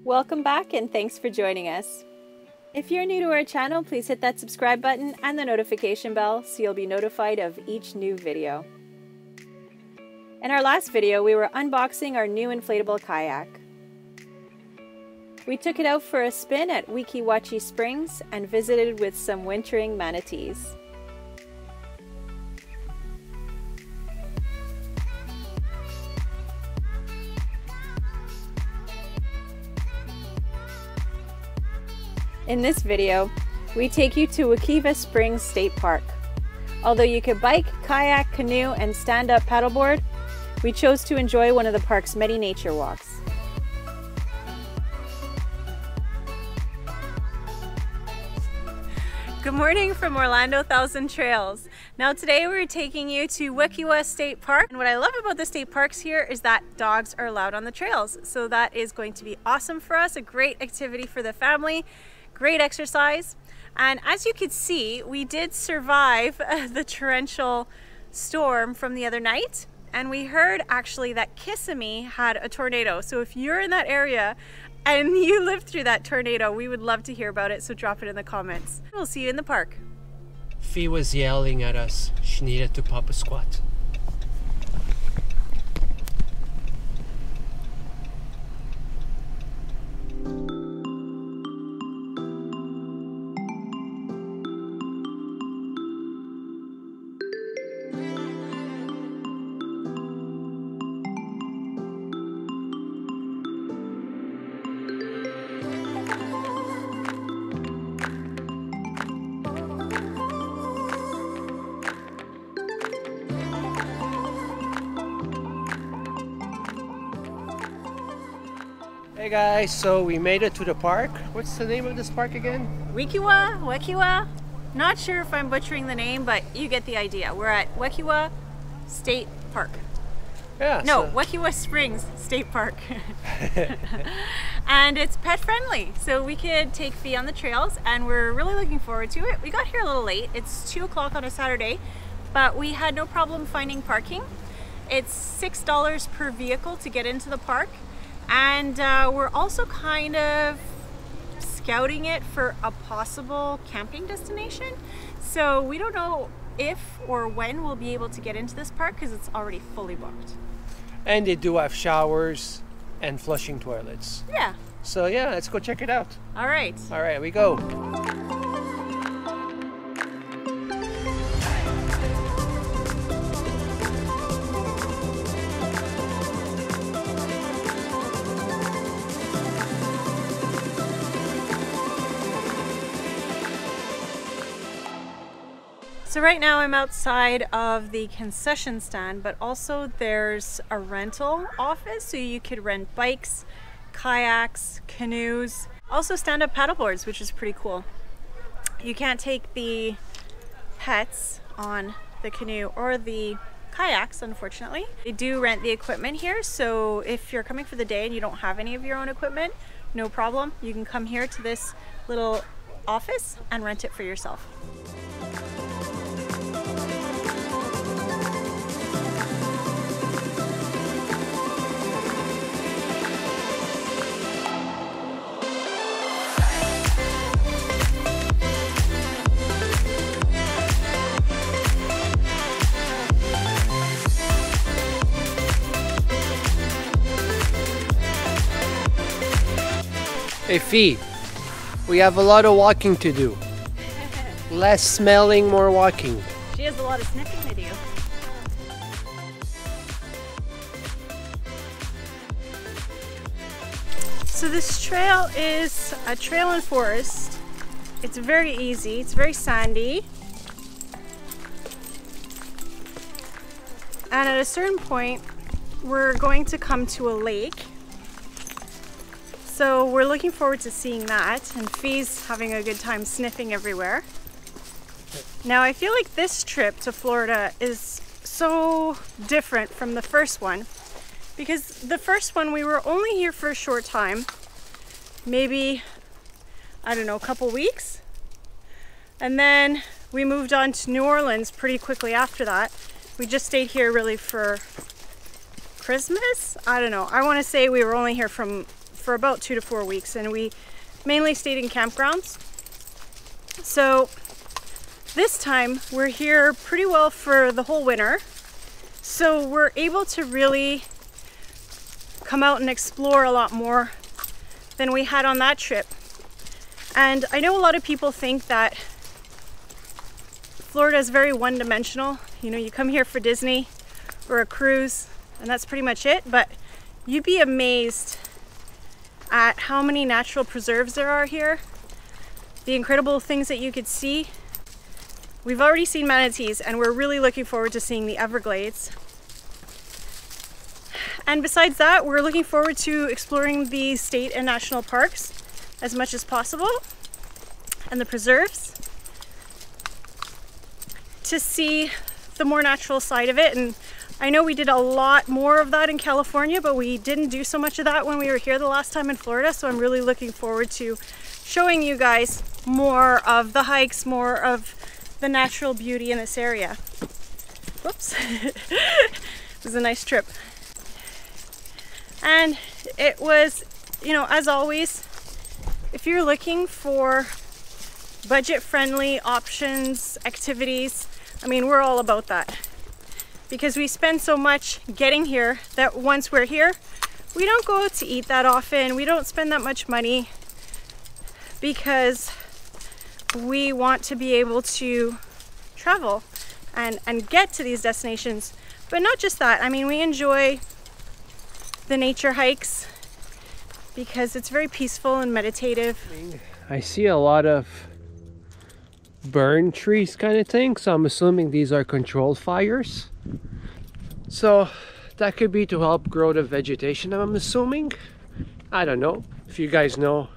Welcome back and thanks for joining us. If you're new to our channel, please hit that subscribe button and the notification bell so you'll be notified of each new video. In our last video, we were unboxing our new inflatable kayak. We took it out for a spin at Wekiwa Springs and visited with some wintering manatees. In this video, we take you to Wekiwa Springs State Park. Although you could bike, kayak, canoe, and stand-up paddleboard, we chose to enjoy one of the park's many nature walks. Good morning from Orlando 1000 Trails. Now today we're taking you to Wekiwa State Park. And what I love about the state parks here is that dogs are allowed on the trails. So that is going to be awesome for us, a great activity for the family. Great exercise, and as you can see, we did survive the torrential storm from the other night, and we heard actually that Kissimmee had a tornado. So if you're in that area and you lived through that tornado, we would love to hear about it, so drop it in the comments. We'll see you in the park. Fee was yelling at us. She needed to pop a squat. Hey guys, so we made it to the park. What's the name of this park again? Wekiwa? Not sure if I'm butchering the name, but you get the idea. We're at Wekiwa State Park. Yeah. No, Wekiwa Springs State Park. And it's pet friendly, so we could take Fee on the trails, and we're really looking forward to it. We got here a little late. It's 2 o'clock on a Saturday, but we had no problem finding parking. It's $6 per vehicle to get into the park. And we're also kind of scouting it for a possible camping destination. So we don't know if or when we'll be able to get into this park because it's already fully booked. And they do have showers and flushing toilets. Yeah. So yeah, let's go check it out. All right. All right, we go. So right now I'm outside of the concession stand, but also there's a rental office, so you could rent bikes, kayaks, canoes, also stand-up paddleboards, which is pretty cool. You can't take the pets on the canoe or the kayaks, unfortunately. They do rent the equipment here, so if you're coming for the day and you don't have any of your own equipment, no problem. You can come here to this little office and rent it for yourself. Hey Fee, we have a lot of walking to do. Less smelling, more walking. She has a lot of sniffing to do. So this trail is a trail and forest. It's very easy, it's very sandy. And at a certain point, we're going to come to a lake. So we're looking forward to seeing that, and Fee's having a good time sniffing everywhere. Now I feel like this trip to Florida is so different from the first one, because the first one we were only here for a short time, maybe, I don't know, a couple weeks, and then we moved on to New Orleans pretty quickly after that. We just stayed here really for Christmas? I don't know. I want to say we were only here for for about 2 to 4 weeks, and we mainly stayed in campgrounds. So this time we're here pretty well for the whole winter. So we're able to really come out and explore a lot more than we had on that trip. And I know a lot of people think that Florida is very one-dimensional. You know, you come here for Disney or a cruise and that's pretty much it, but you'd be amazed at how many natural preserves there are here, the incredible things that you could see. We've already seen manatees and we're really looking forward to seeing the Everglades. And besides that, we're looking forward to exploring the state and national parks as much as possible, and the preserves, to see the more natural side of it. And I know we did a lot more of that in California, but we didn't do so much of that when we were here the last time in Florida. So I'm really looking forward to showing you guys more of the hikes, more of the natural beauty in this area. Whoops. It was a nice trip. And it was, you know, as always, if you're looking for budget-friendly options, activities, I mean, we're all about that. Because we spend so much getting here that once we're here, we don't go out to eat that often. We don't spend that much money because we want to be able to travel and get to these destinations. But not just that. I mean, we enjoy the nature hikes because it's very peaceful and meditative. I see a lot of burn trees kind of thing, so I'm assuming these are controlled fires. So that could be to help grow the vegetation, I'm assuming. I don't know. If you guys know,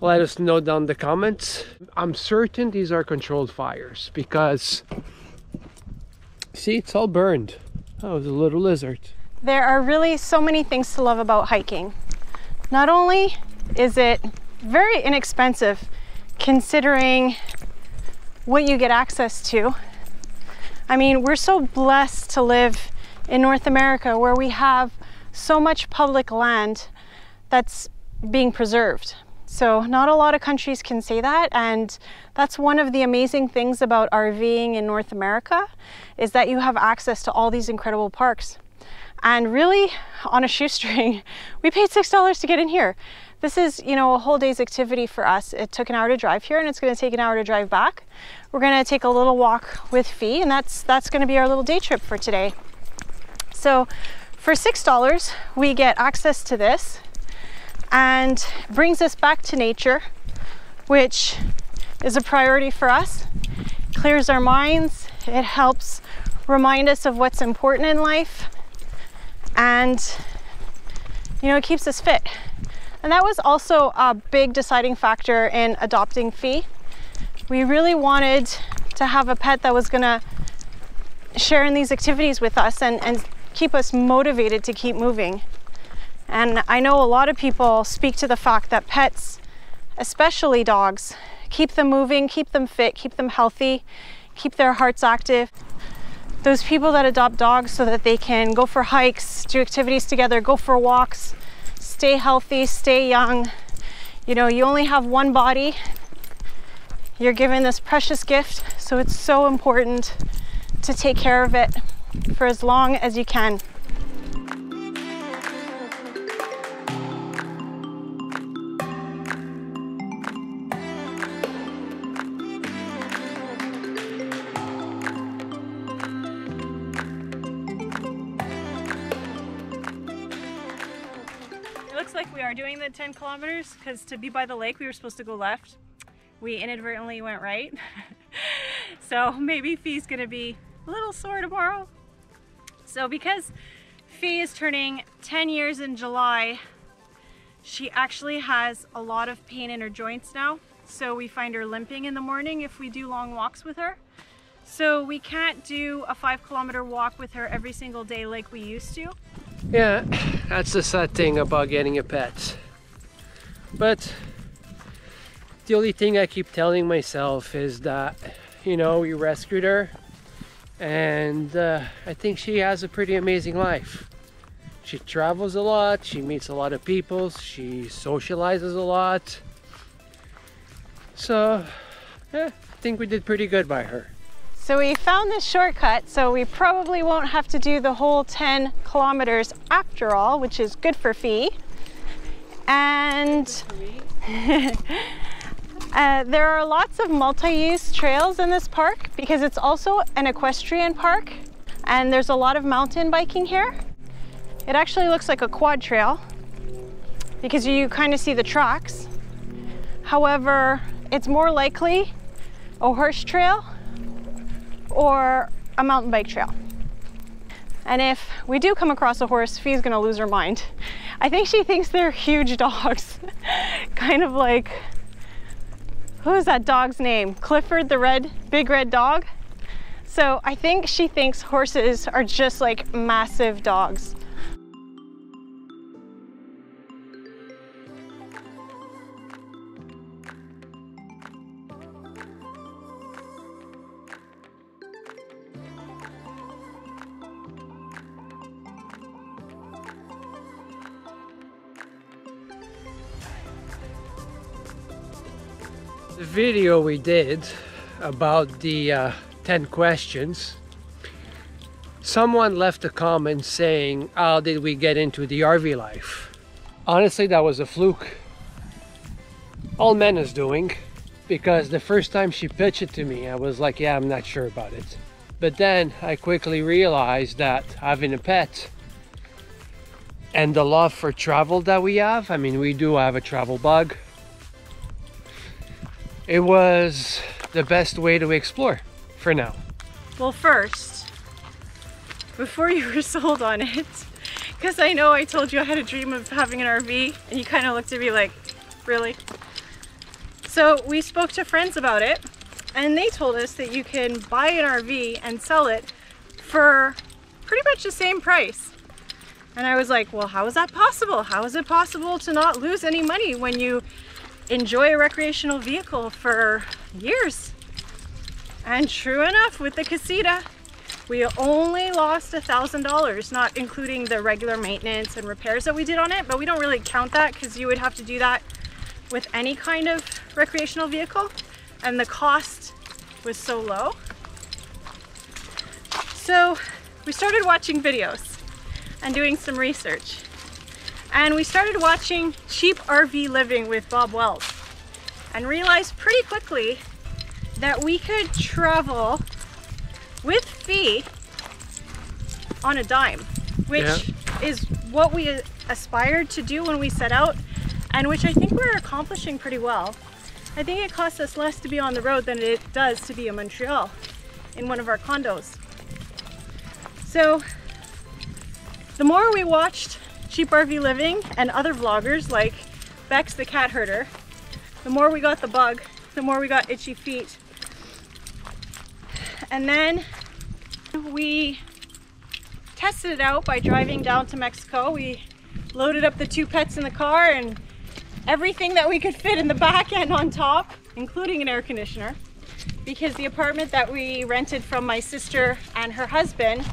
let us know down in the comments. I'm certain these are controlled fires because see, it's all burned. Oh, there's a little lizard. There are really so many things to love about hiking. Not only is it very inexpensive considering what you get access to. I mean, we're so blessed to live in North America where we have so much public land that's being preserved. So not a lot of countries can say that, and that's one of the amazing things about RVing in North America, is that you have access to all these incredible parks. And really, on a shoestring, we paid $6 to get in here. This is, you know, a whole day's activity for us. It took an hour to drive here, and it's going to take an hour to drive back. We're going to take a little walk with Fee, and that's going to be our little day trip for today. So for $6, we get access to this, and brings us back to nature, which is a priority for us. Clears our minds. It helps remind us of what's important in life. And, you know, it keeps us fit. And that was also a big deciding factor in adopting Fee. We really wanted to have a pet that was gonna share in these activities with us and keep us motivated to keep moving. And I know a lot of people speak to the fact that pets, especially dogs, keep them moving, keep them fit, keep them healthy, keep their hearts active. Those people that adopt dogs so that they can go for hikes, do activities together, go for walks, stay healthy, stay young. You know, you only have one body. You're given this precious gift, so it's so important to take care of it for as long as you can. Looks like we are doing the 10 kilometers because to be by the lake we were supposed to go left. We inadvertently went right. So maybe Fee's gonna be a little sore tomorrow. So because Fee is turning 10 years in July, she actually has a lot of pain in her joints now. So we find her limping in the morning if we do long walks with her. So we can't do a 5-kilometer walk with her every single day like we used to. Yeah, that's the sad thing about getting a pet. But the only thing I keep telling myself is that, you know, we rescued her and I think she has a pretty amazing life. She travels a lot, she meets a lot of people, she socializes a lot. So, yeah, I think we did pretty good by her. So we found this shortcut, so we probably won't have to do the whole 10 kilometers after all, which is good for Fee. And there are lots of multi-use trails in this park because it's also an equestrian park and there's a lot of mountain biking here. It actually looks like a quad trail because you kind of see the tracks. However, it's more likely a horse trail or a mountain bike trail. And if we do come across a horse, Fee's gonna lose her mind. I think she thinks they're huge dogs. Kind of like, who is that dog's name? Clifford the big red dog? So I think she thinks horses are just like massive dogs. The video we did about the 10 questions, someone left a comment saying, how did we get into the RV life? Honestly, that was a fluke. All Mena's doing, because the first time she pitched it to me, I was like, yeah, I'm not sure about it. But then I quickly realized that having a pet and the love for travel that we have, I mean, we do have a travel bug. It was the best way to explore for now. Well, first, before you were sold on it, because I know I told you I had a dream of having an RV and you kind of looked at me like, really? So we spoke to friends about it and they told us that you can buy an RV and sell it for pretty much the same price. And I was like, well, how is that possible? How is it possible to not lose any money when you enjoy a recreational vehicle for years? And true enough, with the Casita, we only lost $1,000, not including the regular maintenance and repairs that we did on it, but we don't really count that because you would have to do that with any kind of recreational vehicle, and the cost was so low. So we started watching videos and doing some research. And we started watching Cheap RV Living with Bob Wells and realized pretty quickly that we could travel with Fee on a dime, which is what we aspired to do when we set out, and which I think we're accomplishing pretty well. I think it costs us less to be on the road than it does to be in Montreal in one of our condos. So the more we watched Cheap RV Living and other vloggers like Bex the cat herder, the more we got the bug, the more we got itchy feet. And then we tested it out by driving down to Mexico. We loaded up the 2 pets in the car and everything that we could fit in the back and on top, including an air conditioner, because the apartment that we rented from my sister and her husband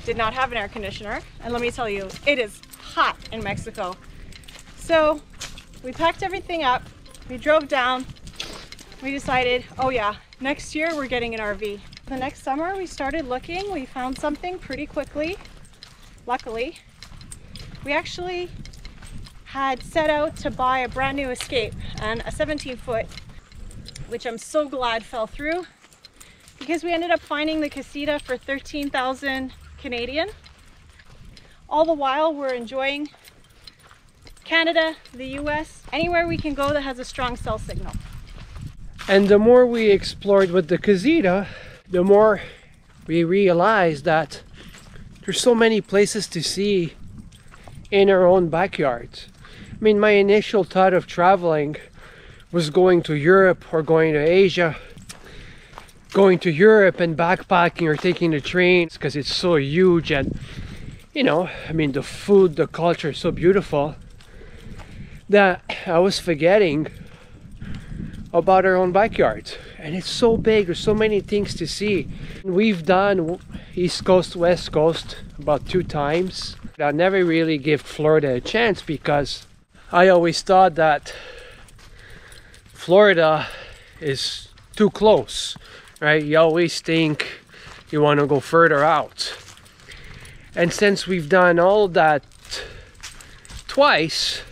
did not have an air conditioner. And let me tell you, it is hot in Mexico. So we packed everything up, we drove down, we decided, oh yeah, next year we're getting an RV. The next summer we started looking, we found something pretty quickly, luckily. We actually had set out to buy a brand new Escape and a 17-foot, which I'm so glad fell through because we ended up finding the Casita for 13,000 Canadian. All the while we're enjoying Canada, the US, anywhere we can go that has a strong cell signal. And the more we explored with the Casita, the more we realized that there's so many places to see in our own backyard. I mean, my initial thought of traveling was going to Europe or going to Asia. Going to Europe and backpacking or taking the trains because it's so huge, and you know, I mean, the food, the culture is so beautiful that I was forgetting about our own backyard. And it's so big, there's so many things to see. We've done East Coast, West Coast about 2 times. I never really give Florida a chance because I always thought that Florida is too close, right? You always think you want to go further out. And since we've done all that twice,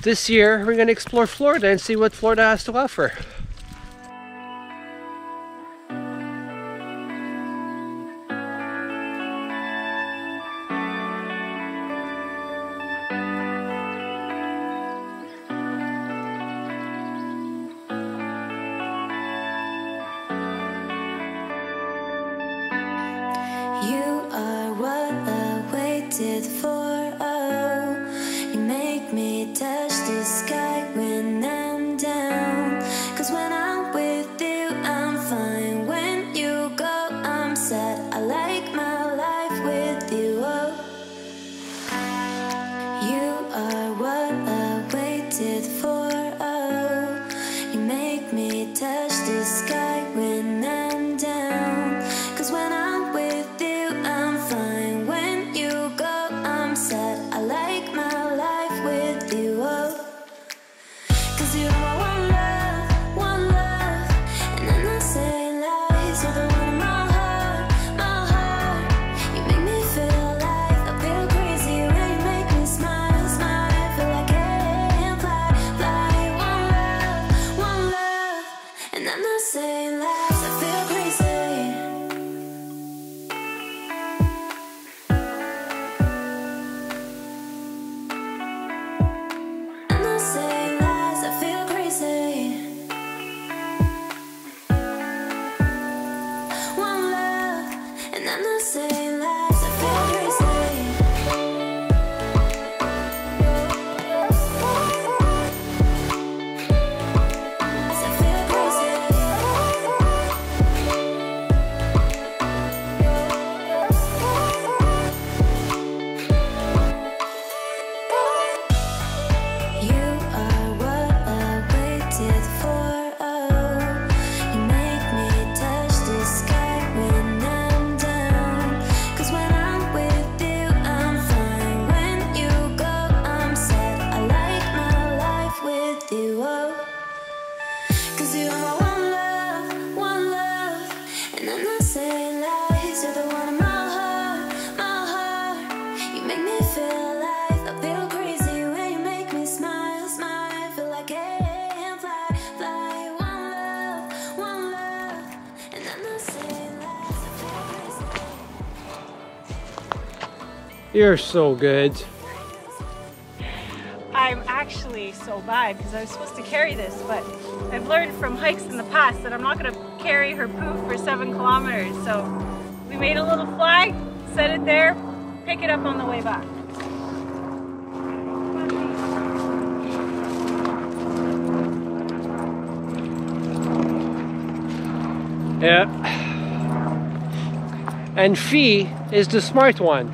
this year we're going to explore Florida and see what Florida has to offer. You are what I waited for, oh. You make me touch the sky when I'm down. 'Cause when I'm with you, I'm fine. When you go, I'm sad. I like my life with you, oh. You are what I waited for, oh. You make me touch the sky when I'm down. 'Cause when I'm with you, I'm fine. When you go, I'm sad. I like my life with you, oh. 'Cause you're my one love, and I'm not saying lies. You're the one in my heart, my heart. You make me feel alive. I feel crazy when you make me smile, smile. I feel like I can fly, fly. One love, and I'm not saying lies. I feel crazy. I'm not saying lies, I feel crazy. One love, and I'm not saying lies, I feel crazy. I feel crazy. You are what I waited for, oh. You make me touch the sky when I'm down. 'Cause when I'm with you, I'm fine. When you go, I'm sad. I like my life with you, oh. 'Cause you are my one love, and I'm not saying lies. You're the one in my heart, my heart. You make me feel alive. I feel crazy when you make me smile, smile. I feel like I can fly, fly. One love, and I'm not saying lies. I feel crazy. You're so good. I'm actually so bad because I was supposed to carry this, but I've learned from hikes in the past that I'm not going to carry her poop for 7 kilometers. So we made a little flag, set it there, pick it up on the way back. Yeah. And Fee is the smart one.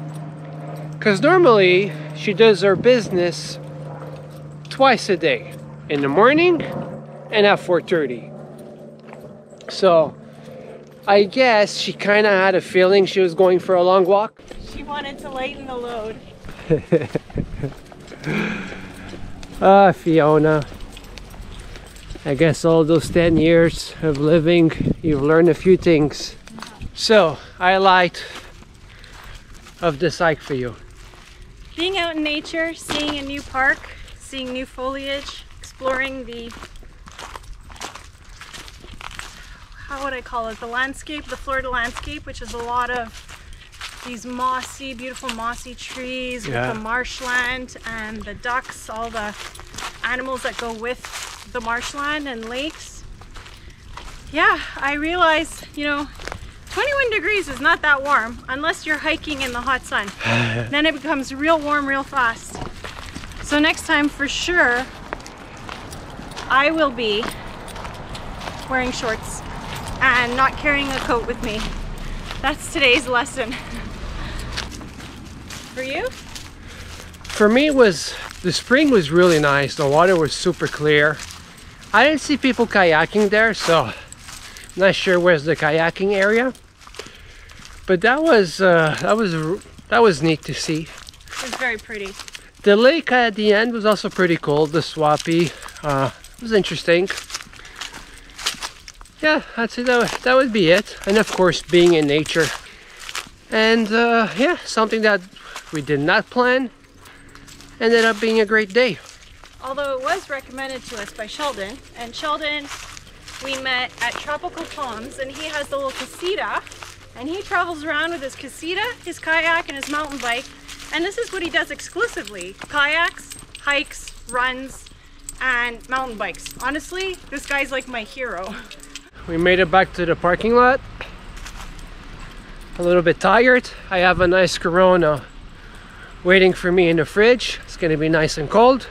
Because normally she does her business twice a day. In the morning and at 4:30. So I guess she kind of had a feeling she was going for a long walk. She wanted to lighten the load. Ah, Fiona. I guess all those 10 years of living, you've learned a few things. So, highlight of this hike for you. Being out in nature, seeing a new park, seeing new foliage, exploring the, how would I call it, the landscape, the Florida landscape, which is a lot of these mossy, beautiful mossy trees with the marshland and the ducks, all the animals that go with the marshland and lakes. Yeah, I realized, you know, 21 degrees is not that warm unless you're hiking in the hot sun. Then it becomes real warm real fast. So next time for sure, I will be wearing shorts and not carrying a coat with me. That's today's lesson. For you? For me, the spring was really nice. The water was super clear. I didn't see people kayaking there, so I'm not sure where's the kayaking area. But that was neat to see. It was very pretty. The lake at the end was also pretty cool. The Swampy, it was interesting. Yeah, I'd say that would be it. And of course, being in nature. And yeah, something that we did not plan ended up being a great day. Although it was recommended to us by Sheldon, and Sheldon we met at Tropical Palms, and he has the little casita, and he travels around with his casita, his kayak, and his mountain bike, and this is what he does exclusively: kayaks, hikes, runs, and mountain bikes. Honestly, this guy's like my hero. We made it back to the parking lot. A little bit tired. I have a nice Corona waiting for me in the fridge. It's gonna be nice and cold.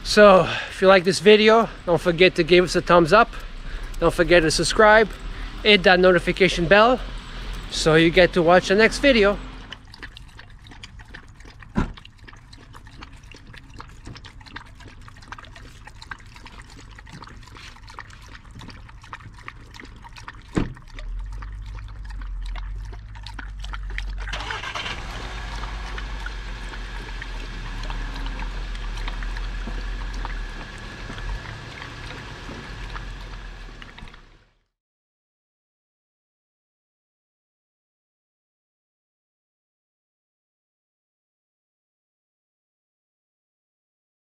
So if you like this video, don't forget to give us a thumbs up. Don't forget to subscribe, hit that notification bell so you get to watch the next video.